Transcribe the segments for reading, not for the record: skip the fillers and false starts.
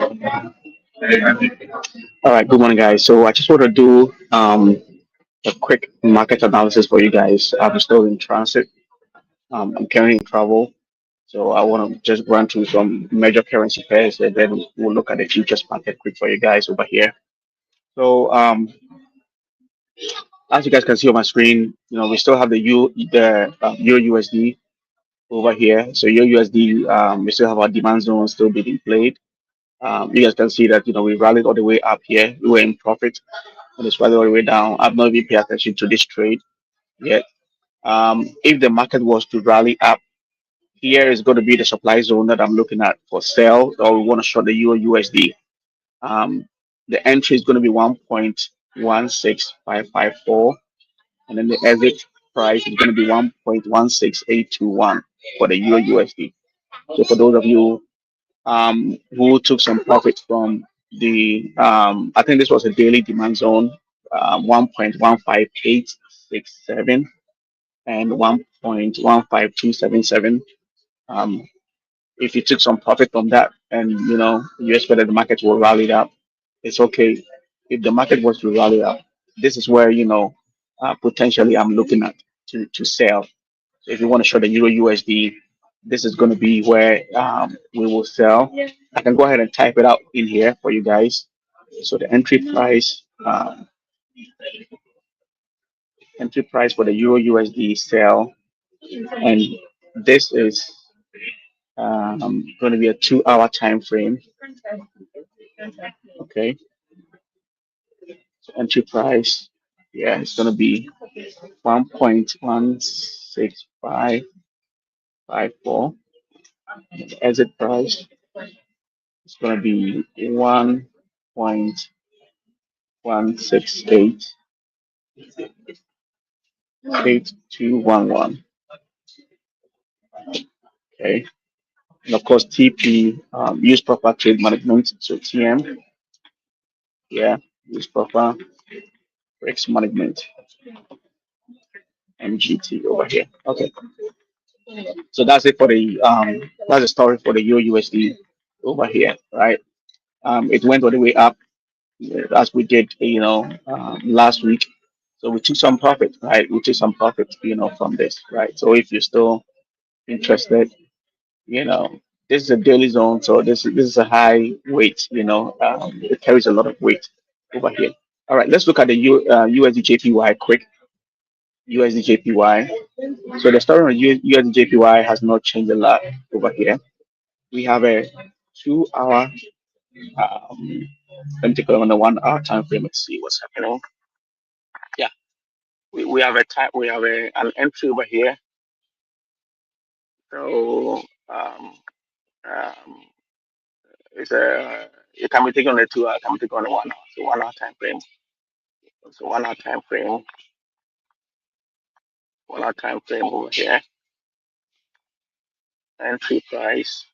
All right, good morning, guys. So I just want to do a quick market analysis for you guys. I'm still in transit. I'm currently in travel, so I want to just run through some major currency pairs, and then we'll look at the futures market quick for you guys over here. So as you guys can see on my screen, we still have the USD over here. So USD, we still have our demand zone still being played. You guys can see that we rallied all the way up here. We were in profit, and it's rallied all the way down. I've not even paid attention to this trade yet. If the market was to rally up, here is going to be the supply zone that I'm looking at for sell, or we want to short the Euro USD. Um, the entry is going to be 1.16554, and then the exit price is going to be 1.16821 for the Euro USD. So for those of you who took some profit from I think this was a daily demand zone, 1.15867 and 1.15277. Um, if you took some profit from that and you expected the market will rally up, it's okay. If the market was to rally up, this is where potentially I'm looking at to sell. So if you want to short the Euro USD, this is going to be where we will sell. I can go ahead and type it out in here for you guys. So the entry price for the Euro USD sell, and this is going to be a 2-hour time frame. Okay, so entry price, yeah, it's going to be 1.16554. The exit price is going to be 1.1688211. Okay, and of course TP, use proper trade management. So TM, yeah, use proper Forex management. MGT over here. Okay, so that's it for that's the story for the Euro USD over here, right? It went all the way up as we did, last week. So we took some profit, right? We took some profit, from this, right? So if you're still interested, you know, this is a daily zone, so this is a high weight, it carries a lot of weight over here. All right, let's look at the USDJPY quick. USDJPY. So the story on USDJPY has not changed a lot over here. We have a 2-hour. Um, Let me take a look on the 1-hour time frame and see what's happening. Yeah, we have a time. We have an entry over here. So um, it's a it can be taken on the 2 hour, it can be taken on the 1 hour. So 1 hour time frame. So 1 hour time frame. 1 hour time frame over here. Entry price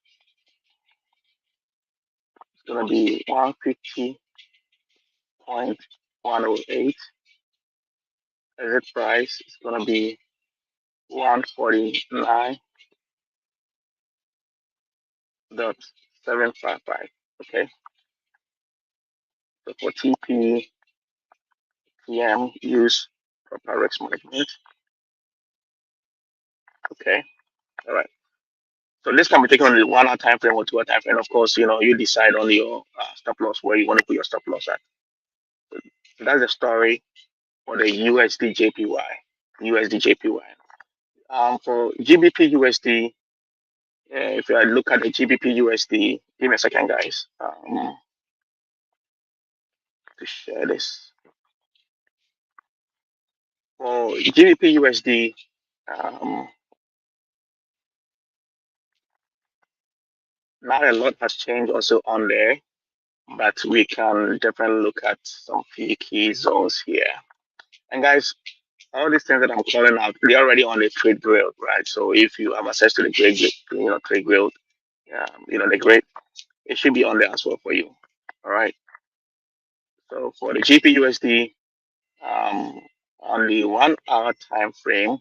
is gonna be 150.108. Exit price is gonna be 149.755. Okay. So for TP, PM, use proper risk management. Okay. All right. So this can be taken on the 1 hour time frame or 2 hour time frame. Of course, you decide on your stop loss where you want to put your stop loss at. So that's the story for the USDJPY. USDJPY. For GBPUSD, if I look at the GBPUSD, give me a second, guys, to share this. For GBPUSD, not a lot has changed also on there, but we can definitely look at some key zones here. And guys, all these things that I'm calling out, they're already on the trade grill, right? So if you have access to the trade grill, the grid, it should be on there as well for you. All right. So for the GPUSD, on the 1 hour time frame,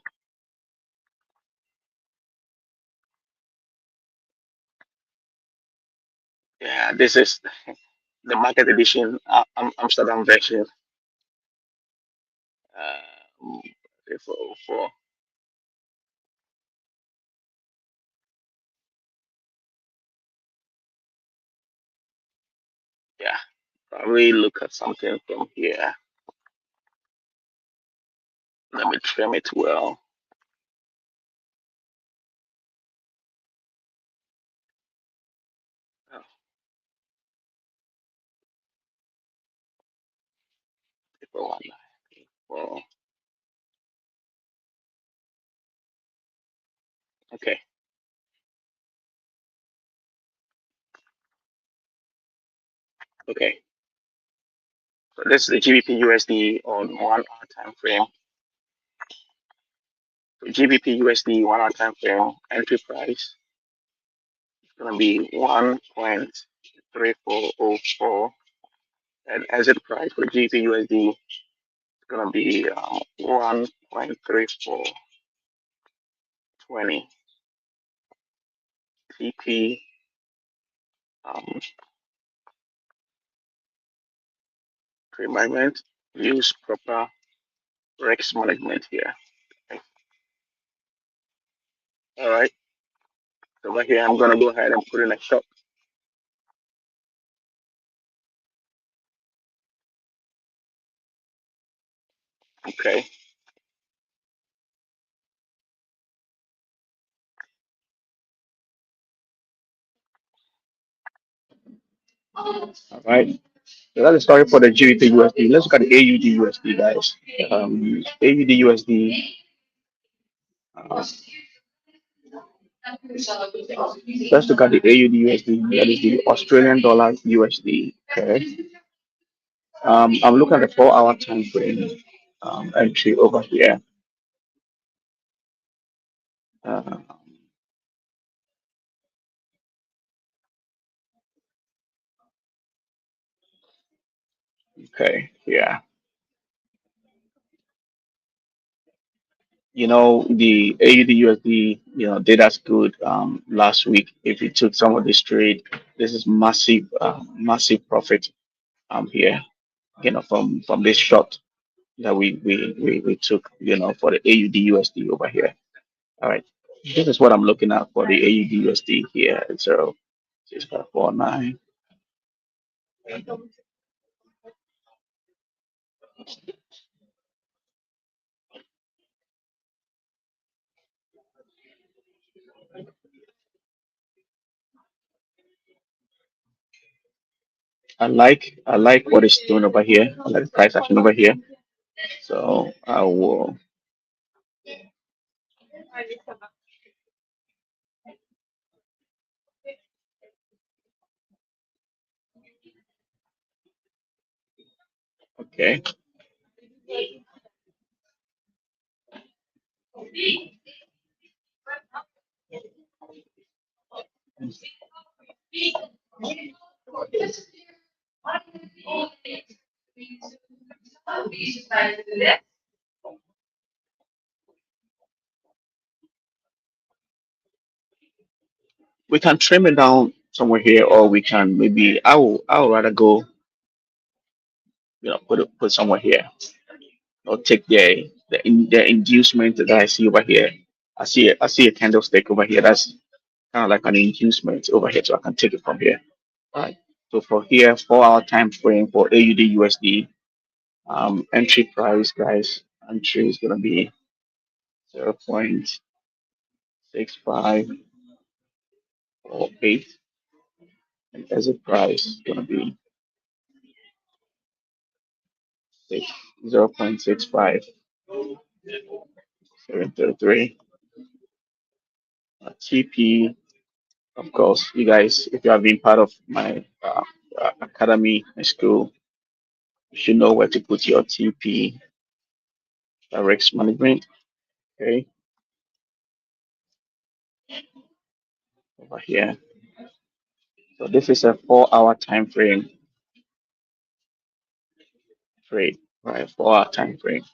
Yeah, this is the market edition, Amsterdam version. Um, for yeah, probably look at something from here. Let me trim it well. Oh, April 1, April. Okay, okay. So this is the GBP USD on 1 hour time frame. So GBP USD 1 hour time frame entry price is gonna be 1.3404, and exit price for GBP USD is gonna be 1.3420. TP um, environment, use proper Forex management here. Okay. All right. So over here, I'm gonna go ahead and put in a shot. Okay. All right. So that's the story for the GBP USD. Let's look at the AUD USD, guys. AUD USD. Uh, let's look at the AUD USD. That is the Australian dollar USD. Okay. I'm looking at the 4 hour time frame entry over here. Uh, okay. Yeah. The AUD USD, did as good last week. If you took some of this trade, this is massive, massive profit here, from this short that we took, for the AUD USD over here. All right. This is what I'm looking at for the AUD USD here. 0.6549. I like what it's doing over here. I like the price action over here. So I will. Okay. We can trim it down somewhere here, or we can maybe I would rather go, put somewhere here, or take the inducement that I see over here. I see a candlestick over here. That's kind of like an inducement over here, so I can take it from here. All right. So for here, 4 hour time frame for AUD USD, entry price, guys, entry is gonna be 0.6548, and exit price is gonna be 0.65733. TP, of course, you guys, if you have been part of my academy, my school, you should know where to put your TP, direct management. Okay, over here. So this is a 4 hour time frame trade, right? 4 hour time frame.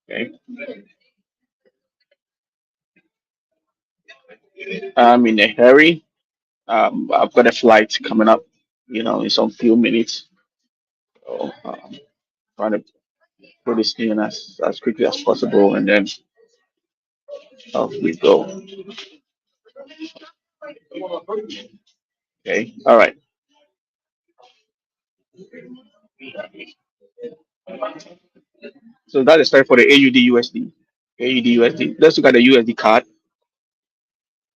Okay. I'm in a hurry. I've got a flight coming up, in some few minutes. So, trying to put this in as quickly as possible, and then off we go. Okay. All right. So that is time for the AUD USD. AUD USD. Let's look at the USD card.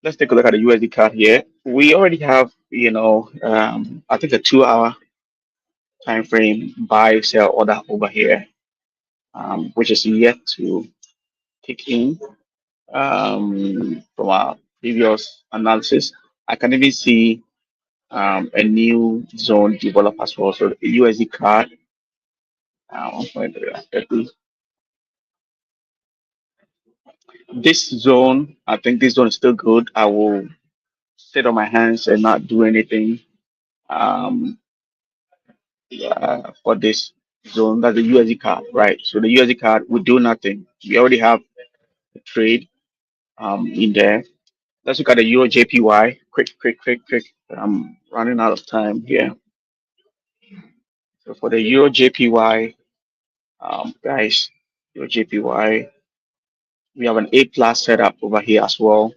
Let's take a look at the USD card here. We already have, I think a 2 hour time frame buy sell order over here, which is yet to kick in from our previous analysis. I can even see a new zone develop as well. So the USD card, 1.30. This zone, I think this zone is still good. I will sit on my hands and not do anything for this zone. That's the USD card, right? So the USD card will do nothing. We already have a trade in there. Let's look at the Euro JPY. Quick, quick, quick, quick. I'm running out of time here. So for the Euro JPY, guys, Euro JPY, we have an A plus setup over here as well.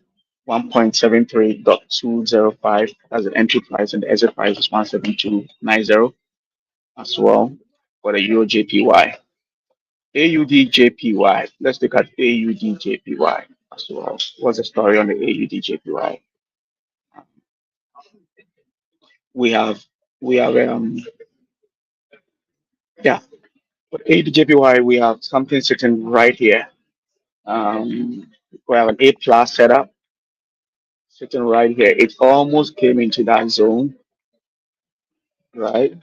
1.73.205. That's the entry price, and the exit price is 172.90 as well for the Euro JPY. AUDJPY. Let's look at AUDJPY as well. What's the story on the AUDJPY? We have we have yeah, for AUDJPY we have something sitting right here. We have an A plus setup sitting right here. It almost came into that zone, right?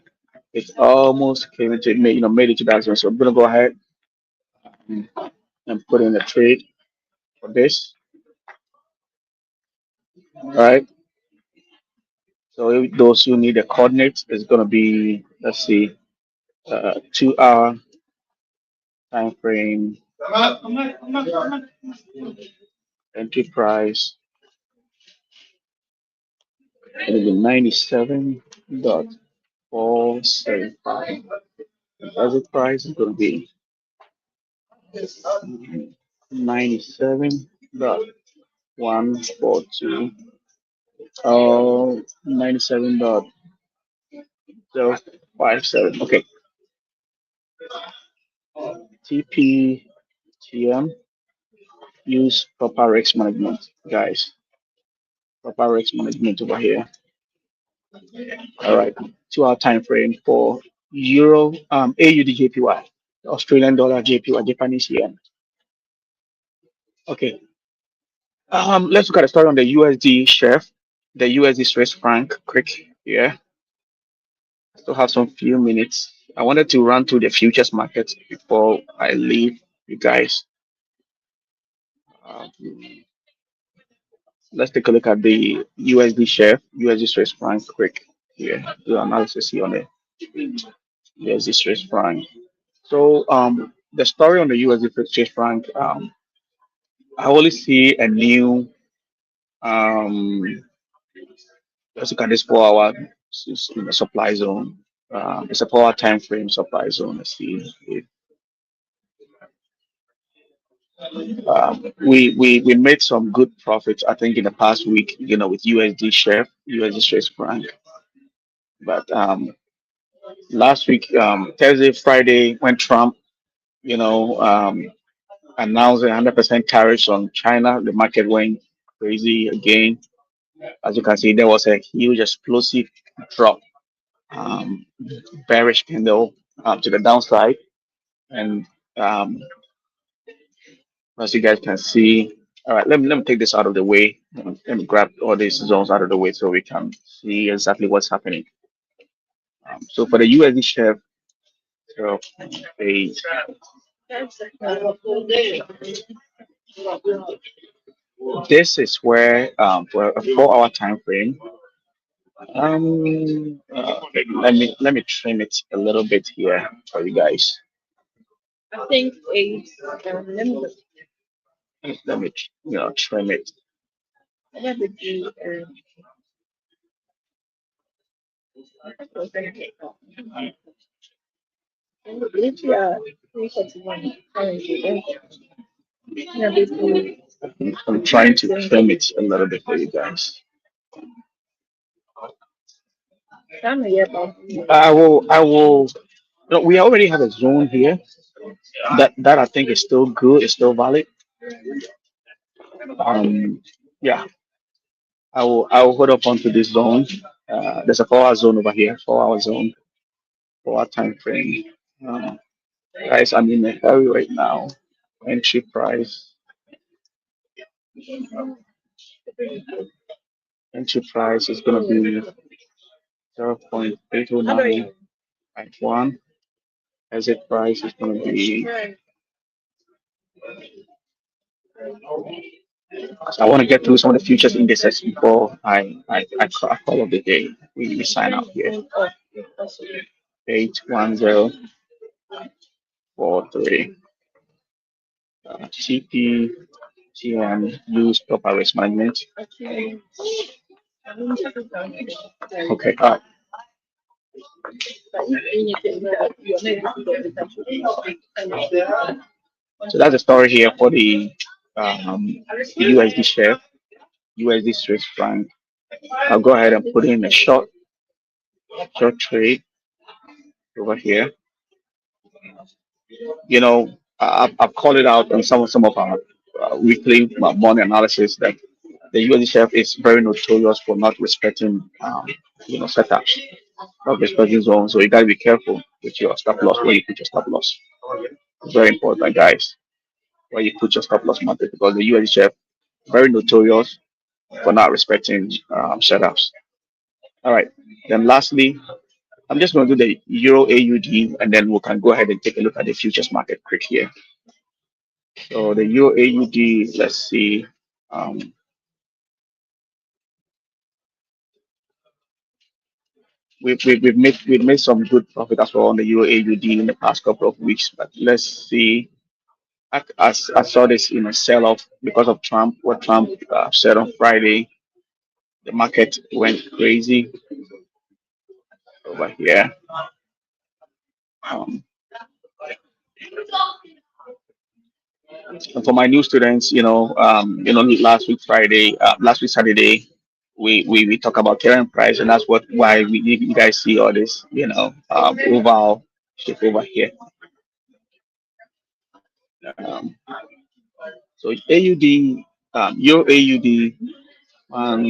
It almost came into made it to that zone. So I'm gonna go ahead and, put in a trade for this, right? So those who need the coordinates is gonna be, let's see, 2 hour time frame, entry price, it'll be 97.475. The exit price is gonna be 97.142. Oh, 97.057. Okay. TPTM, use proper risk management, guys. Proper risk management over here. All right. 2 hour time frame for Euro AUD JPY, Australian dollar JPY, Japanese yen. Okay. Let's look at the story on the USD chef, the USD Swiss franc quick. Yeah. Still have some few minutes. I wanted to run through the futures markets before I leave you guys. Um, let's take a look at the USD chef, USD Swiss franc quick. Here, do analysis here on the USD Swiss franc. So the story on the USD Swiss franc, I only see a new let's look at this 4 hour supply zone. It's a 4 hour time frame supply zone. Let's see. We made some good profits, I think, in the past week, with USD share, USD Swiss franc. But last week, Thursday, Friday, when Trump, you know, um, announced 100% tariffs on China, the market went crazy again. As you can see, there was a huge explosive drop, um, bearish candle to the downside. And um, as you guys can see, all right, let me take this out of the way. Let me grab all these zones out of the way so we can see exactly what's happening. So for the USD share, so page, this is where for a 4 hour time frame. Okay, let me trim it a little bit here for you guys. I think it's let me trim it. I'm trying to film it a little bit for you guys. I will. We already have a zone here that I think is still good, is still valid. Yeah, I will hold up onto this zone. There's a 4 hour zone over here, 4 hour zone, 4 hour time frame. Uh, Guys, I'm in a hurry right now. Entry price, entry price is gonna be 0.80951. Exit price is gonna be. So I want to get through some of the futures indices before I call of the day. We sign out here. 81043. TP, TM, use proper risk management. Okay, so that's the story here for the USD share, USD Swiss franc. I'll go ahead and put in a short trade over here. I've called it out on some of our weekly morning analysis that the USD is very notorious for not respecting setups, not respecting zones. So you gotta be careful with your stop loss where you put your stop loss. It's very important, guys, where you put your stop loss market because the USD very notorious for not respecting setups. All right. Then lastly, I'm just going to do the Euro AUD and then we can go ahead and take a look at the futures market quick here. So the Euro AUD, let's see. Um, we've made some good profit as well on the Euro AUD in the past couple of weeks, but let's see. I saw this in a sell-off because of Trump. What Trump said on Friday, the market went crazy over here. Um, and for my new students, last week Saturday, we talk about current price, and that's why you guys see all this, overall shift over here. Um, so AUD, your AUD, um,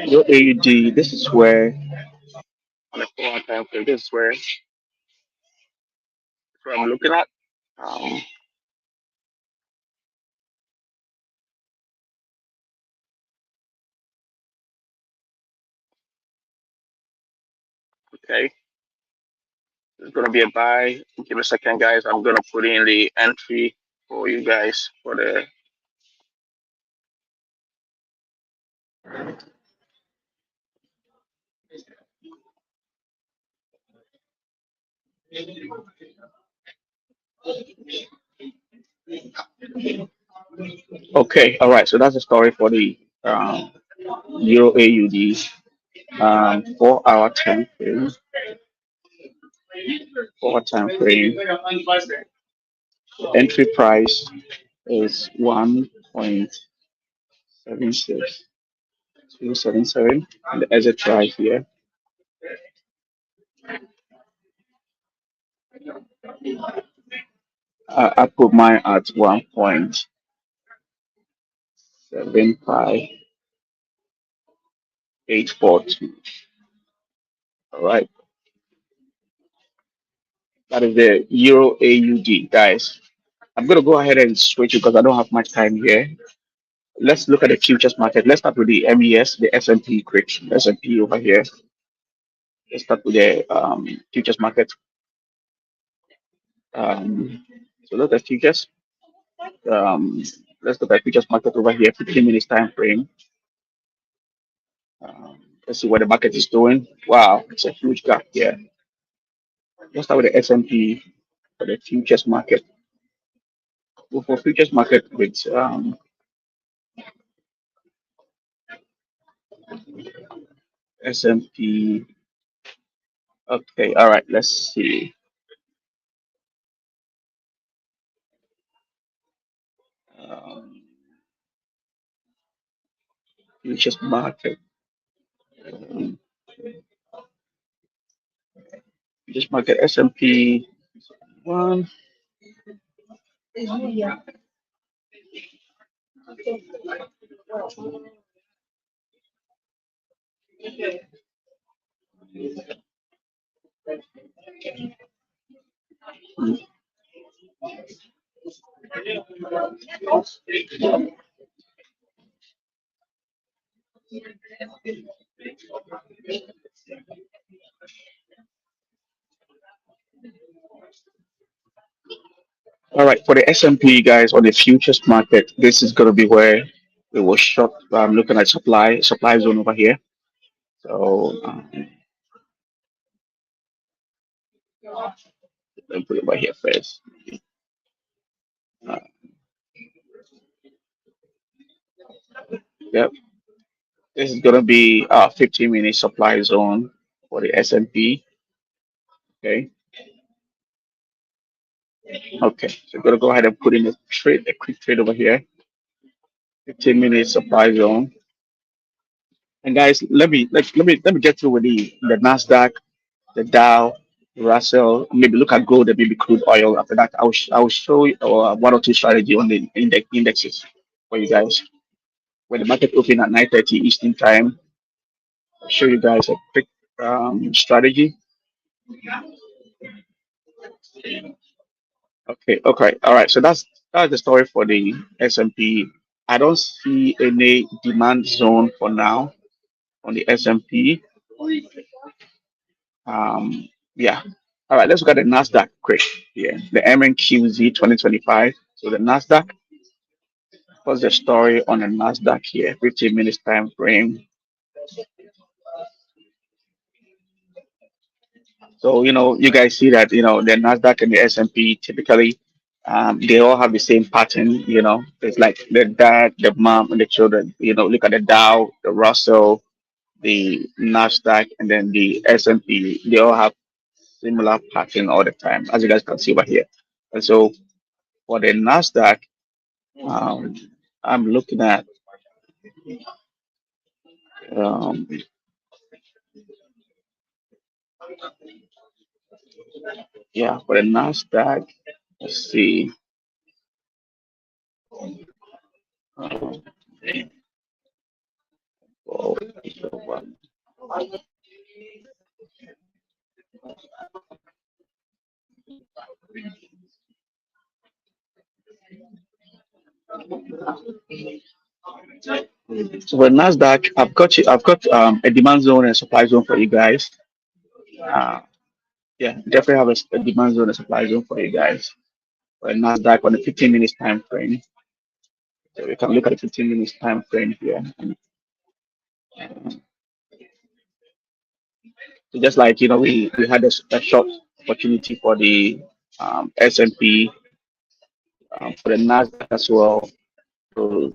your AUD. This is where on a 4 time frame. This is where I'm looking at. Um, okay, it's gonna be a buy. Give me a second, guys. I'm gonna put in the entry for you guys for the. Okay, all right. So that's the story for the Euro AUD 4 hour time frame. 4 time frame. Entry price is 1.76277, and the exit price here. I put mine at 1.75842. All right, that is the Euro AUD, guys. I'm gonna go ahead and switch because I don't have much time here. Let's look at the futures market. Let's start with the MES, the S&P quick. S&P over here. Let's start with the futures market. So look at futures. Um, let's look at futures market over here, 15 minutes time frame. Let's see what the market is doing. Wow, it's a huge gap here. let's start with the S&P for the futures market. Well, for futures market with S&P. Okay, all right. Let's see. Um, Futures market. Um, Futures market S&P one. All right, for the S&P guys on the futures market, this is going to be where we will short. I'm looking at supply zone over here. So let me put it right here first. Uh, yep, this is going to be 15-minute supply zone for the S&P. Okay, okay. So we're going to go ahead and put in a quick trade over here. 15-minute supply zone. And guys, let me get through with the Nasdaq, the Dow, Russell. Maybe look at gold and maybe crude oil. After that, I will show you one or two strategy on the indexes for you guys. When the market open at 9:30 Eastern time, I'll show you guys a quick strategy. Okay, okay, all right. So that's the story for the S&P. I don't see any demand zone for now on the S&P. Yeah. All right, let's look at the NASDAQ quick here. The MNQZ 2025. So the NASDAQ, what's the story on the NASDAQ here? 15 minutes time frame. So, you guys see that, the NASDAQ and the S&P typically, they all have the same pattern. It's like the dad, the mom, and the children. Look at the Dow, the Russell, the NASDAQ, and then the S&P. They all have similar pattern all the time, as you guys can see over here. And so for the NASDAQ, um, I'm looking at, um, yeah, for the NASDAQ, let's see. Um, oh, so for NASDAQ, I've got a demand zone and supply zone for you guys. Uh, yeah, definitely have a demand zone and supply zone for you guys. For NASDAQ on the 15 minutes time frame. So we can look at the 15 minutes time frame here. So just like we had a short opportunity for the S&P, for the Nasdaq as well. So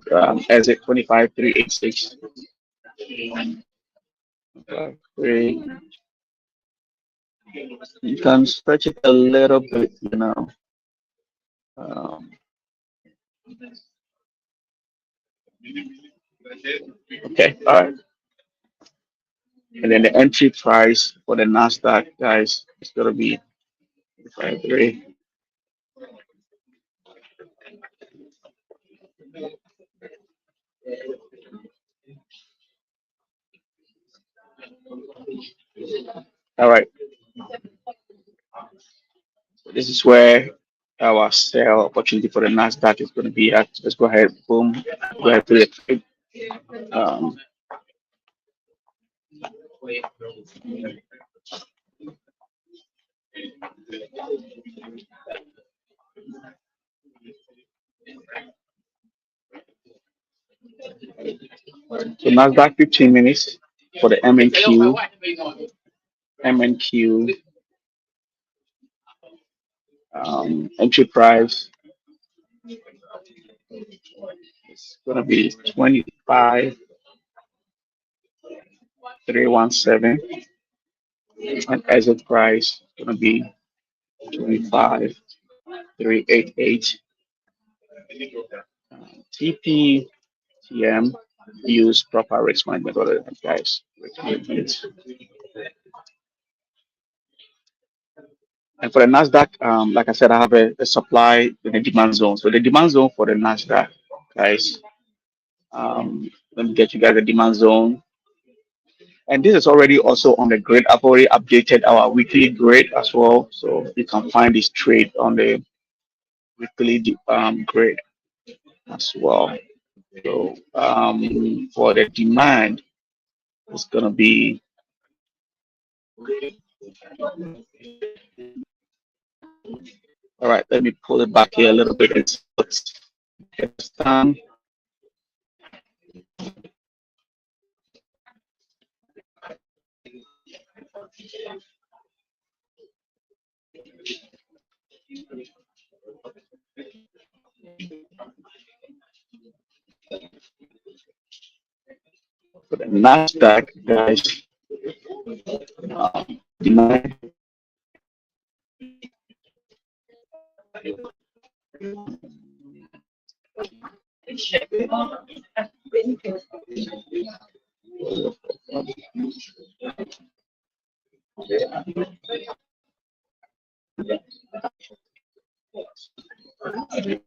exit 25386. Three. You can stretch it a little bit. Um, okay, all right. And then the entry price for the Nasdaq, guys, is gonna be 53. All right. So this is where our sell opportunity for the Nasdaq is going to be at. Let's go ahead, boom, go ahead to the trade. Um, so Nasdaq 15 minutes for the MNQ, MNQ Entry price is going to be 25,317, and exit price is going to be 25,388. TP TM, use proper risk management methodology, guys. Risk management. And for the NASDAQ, like I said, I have a supply and a demand zone. So the demand zone for the NASDAQ, guys, let me get you guys the demand zone. And this is already also on the grid. I've already updated our weekly grid as well. So you can find this trade on the weekly grid as well. So for the demand, it's going to be all right. Let me pull it back here a little bit. It's done. For the NASDAQ, guys, demand.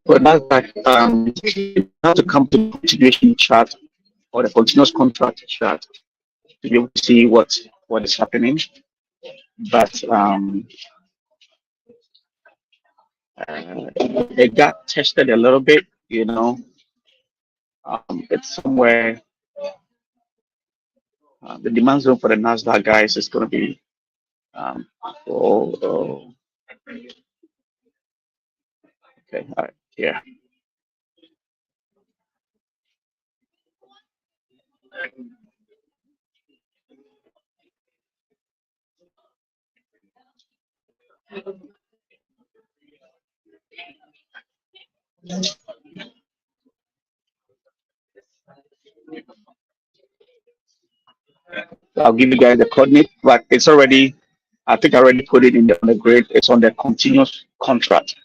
For NASDAQ, you have to come to the continuation chart or the continuous contract chart to be able to see what is happening. But it got tested a little bit, you know. It's somewhere. The demand zone for the NASDAQ, guys, is going to be oh, okay, all right, yeah. I'll give you guys the coordinate, but it's already, I think I already put it in on the grid. It's on the continuous contract.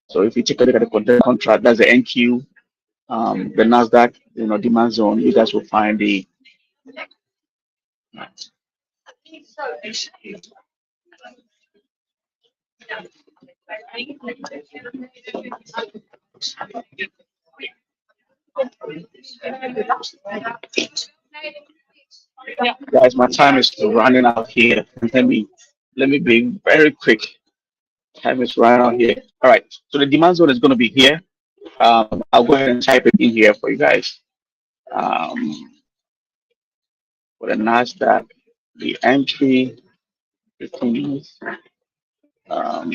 So if you take a look at the continuous contract, that's the NQ, the NASDAQ, demand zone. You guys will find the. Guys, my time is running out here. Let me be very quick. Time is running out here. All right. So the demand zone is going to be here. I'll go ahead and type it in here for you guys. For the NASDAQ, the entry 15 um,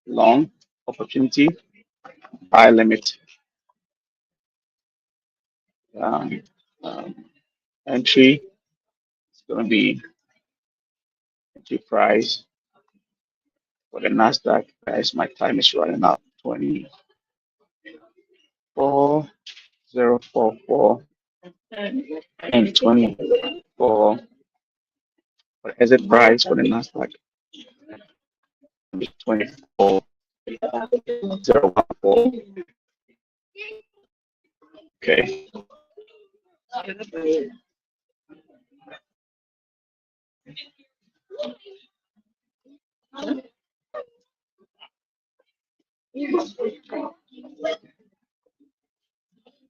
long opportunity, buy limit, um, um, entry. It's going to be entry price for the NASDAQ. Guys, my time is running out. 24,044 and 24 for exit price for the NASDAQ. 24,014. Okay.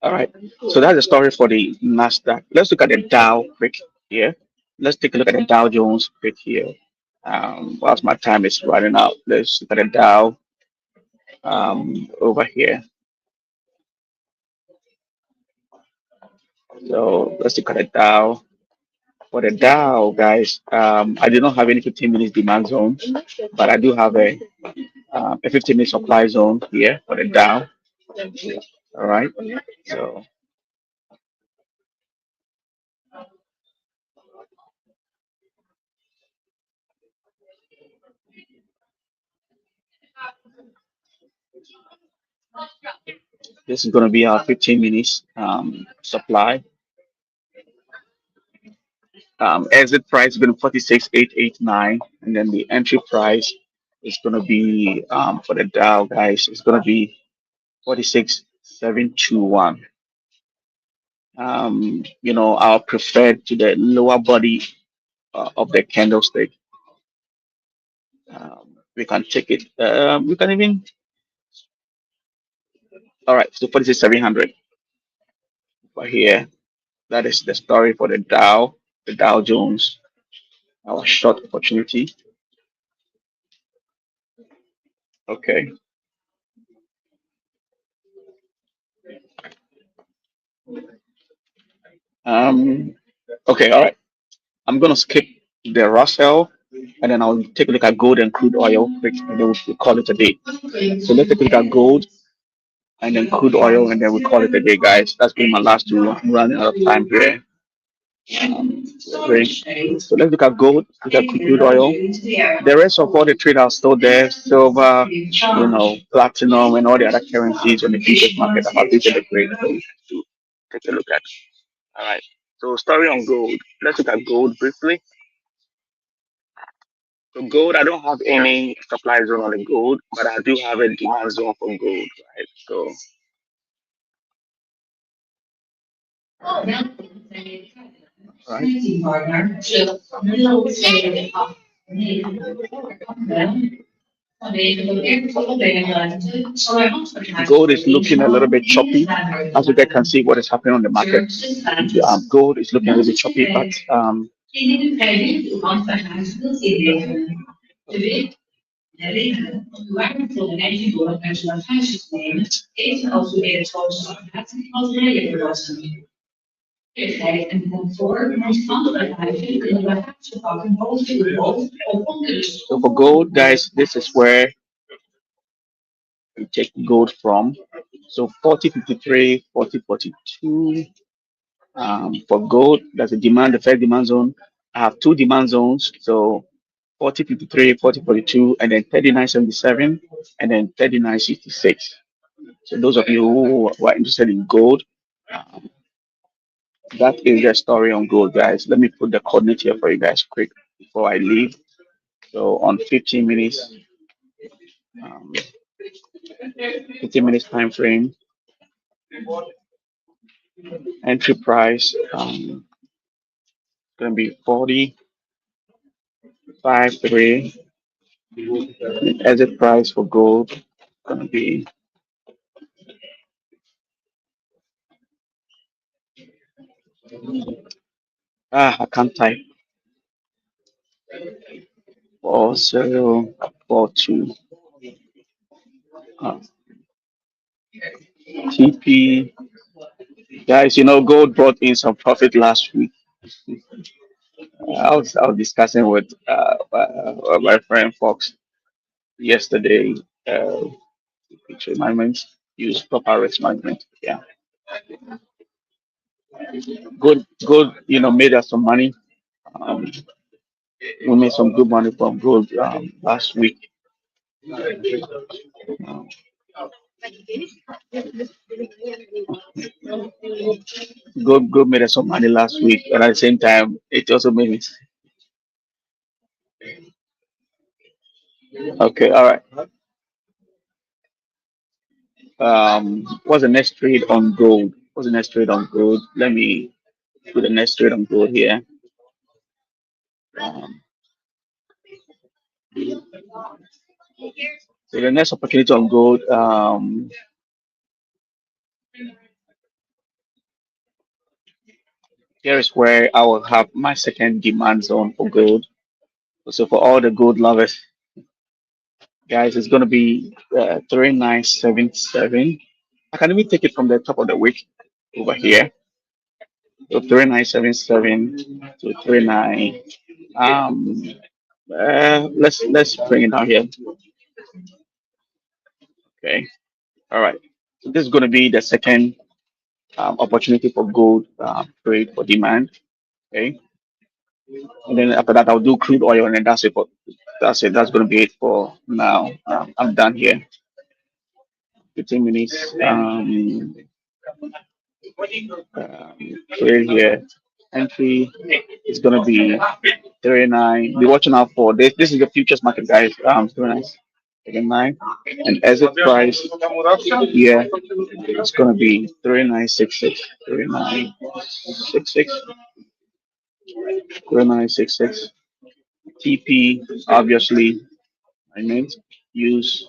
All right. So that's the story for the NASDAQ. Let's look at the Dow quick here. Let's take a look at the Dow Jones quick here. Whilst my time is running out, let's look at the Dow over here. So let's look at the Dow. For the Dow, guys, I do not have any 15 minutes demand zone, but I do have a 15-minute supply zone here for the Dow. All right. So This is going to be our 15 minutes supply. Exit price is going to be 46,889, and then the entry price is going to be for the Dow guys. It's going to be 46,721. I'll prefer to the lower body of the candlestick. We can check it. We can even. All right, so 46,700 over here. That is the story for the Dow Jones, our short opportunity. Okay. Um. Okay. All right. I'm gonna skip the Russell, and then I'll take a look at gold and crude oil, quick, and then we'll call it a day. So let's take a look at gold and then crude oil, and then we call it a day, guys. That's been my last two. I'm running out of time here. Great. So let's look at gold, look at crude oil. The rest of all the trade are still there. Silver, platinum, and all the other currencies on the futures market have updated the grade to take a look at. All right. So story on gold. Let's look at gold briefly. So gold, I don't have any supply zone on the gold, but I do have a demand zone for gold, right? So gold is looking a little bit choppy, as you guys can see what is happening on the market. Gold is looking a little bit choppy, but so for gold, guys, this is where we take gold from. So 40.53, 40.42. For gold, that's the first demand zone. I have two demand zones. So 40.53, 40.42, and then 39.77, and then 39.66. So those of you who are interested in gold, um, that is the story on gold, guys. Let me put the coordinate here for you guys quick before I leave. So on 15 minutes, um, 15 minutes time frame, entry price going to be 40.53. Exit price for gold going to be I can't type 4042. Uh, TP guys, gold brought in some profit last week. I was discussing with my friend Fox yesterday. Which management use proper risk management. Yeah, good. Made us some money. Um, we made some good money from gold last week. Um, gold made us some money last week, but at the same time, it also made it. Okay, all right. What's the next trade on gold? What's the next trade on gold? Let me put the next trade on gold here. Um, so the next opportunity on gold. Here is where I will have my second demand zone for gold. So for all the gold lovers, guys, it's going to be 3977. I can even take it from the top of the wick over here. So 3977 to 39. Um, let's bring it down here. Okay. All right. So this is going to be the second opportunity for gold trade for demand. Okay. And then after that, I'll do crude oil, and then that's it. That's it. That's going to be it for now. I'm done here. 15 minutes. Trade here. Entry is gonna be 39. Be watching out for this. This is the futures market, guys. Very nice. 39. And exit price here it's gonna be 3966. 3966. 3966. TP obviously I meant use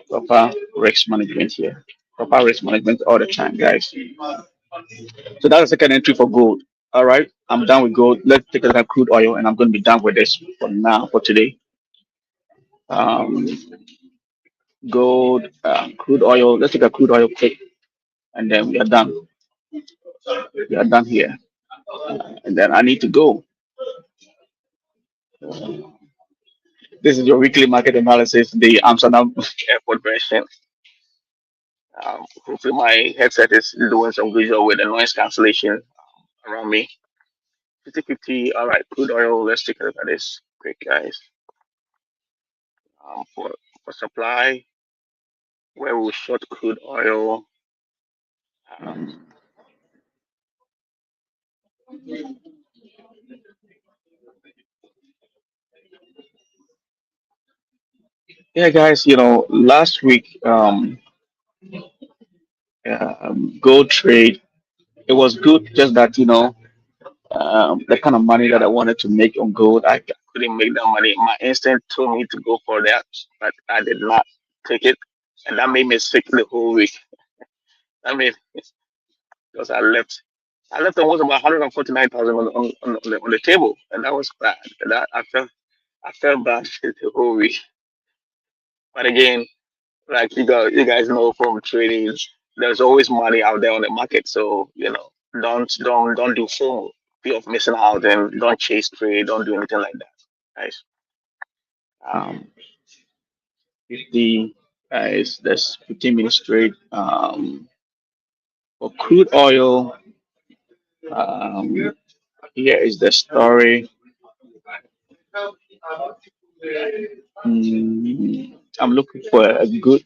proper risk management here. Proper risk management all the time, guys. So that's the second entry for gold. All right, I'm done with gold. Let's take a look at crude oil, and I'm going to be done with this for now, for today. Um, Gold, crude oil. Let's take a crude oil quick, and then we are done. We are done here, and then I need to go. This is your weekly market analysis, the Amsterdam airport version. Hopefully, my headset is doing some visual with the noise cancellation around me. 50-50. All right, crude oil. Let's take a look at this quick, guys. For supply, where we short crude oil. Um, yeah, guys. Last week, gold trade. It was good, just that the kind of money that I wanted to make on gold, I couldn't make that money. My instinct told me to go for that, but I did not take it, and that made me sick the whole week. I mean, because I left almost about 149,000 on the table, and that was bad. And I felt bad the whole week. But again, like you guys know from trading, there's always money out there on the market. So don't do full fear of missing out, and don't chase trade. Don't do anything like that, guys. Um, 50 guys, that's 15 minutes trade. For crude oil, um, here is the story. I'm looking for a good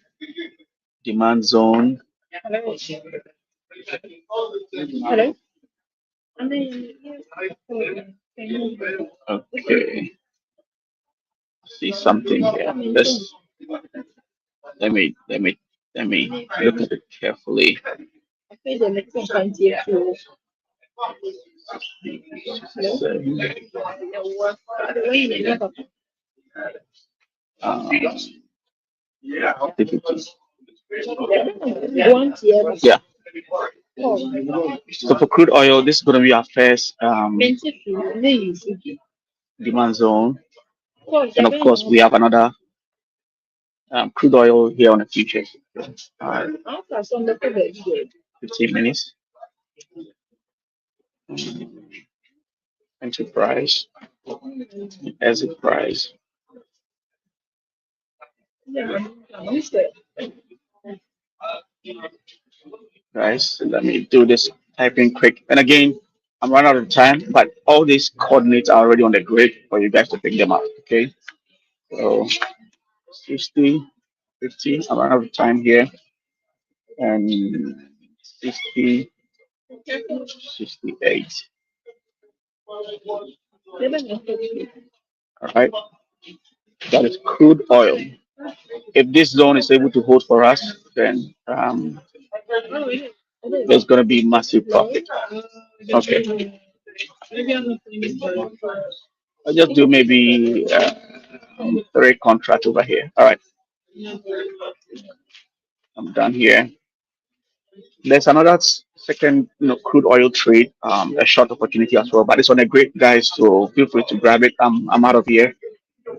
demand zone. Hello. Okay, see something here. Let me look at it carefully. Um, yeah. So for crude oil, this is going to be our first demand zone, and of course we have another crude oil here on the futures. 15 minutes. Entry price, exit price. Guys, let me do this typing quick. And again, I'm running out of time, but all these coordinates are already on the grid for you guys to pick them up. Okay, so 60, 50. I'm running out of time here, and 60, 68. All right, that is crude oil. If this zone is able to hold for us, then there's going to be massive profit. Okay, I'll just do maybe three contracts over here. All right, I'm done here. There's another second, crude oil trade, a short opportunity as well, but it's on a great, guys. So feel free to grab it. I'm out of here.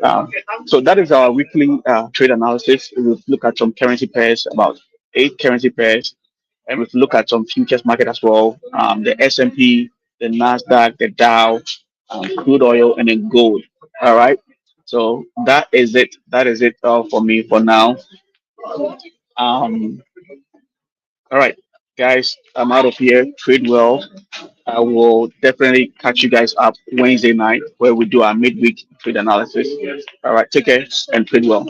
Um, so that is our weekly trade analysis. We'll look at some currency pairs, about 8 currency pairs, and we'll look at some futures market as well. The S&P, the NASDAQ, the Dow, crude oil, and then gold. All right. So that is it. That is it for me for now. Um, all right, guys. I'm out of here. Trade well. I will definitely catch you guys up Wednesday night where we do our midweek trade analysis. All right, take care and trade well.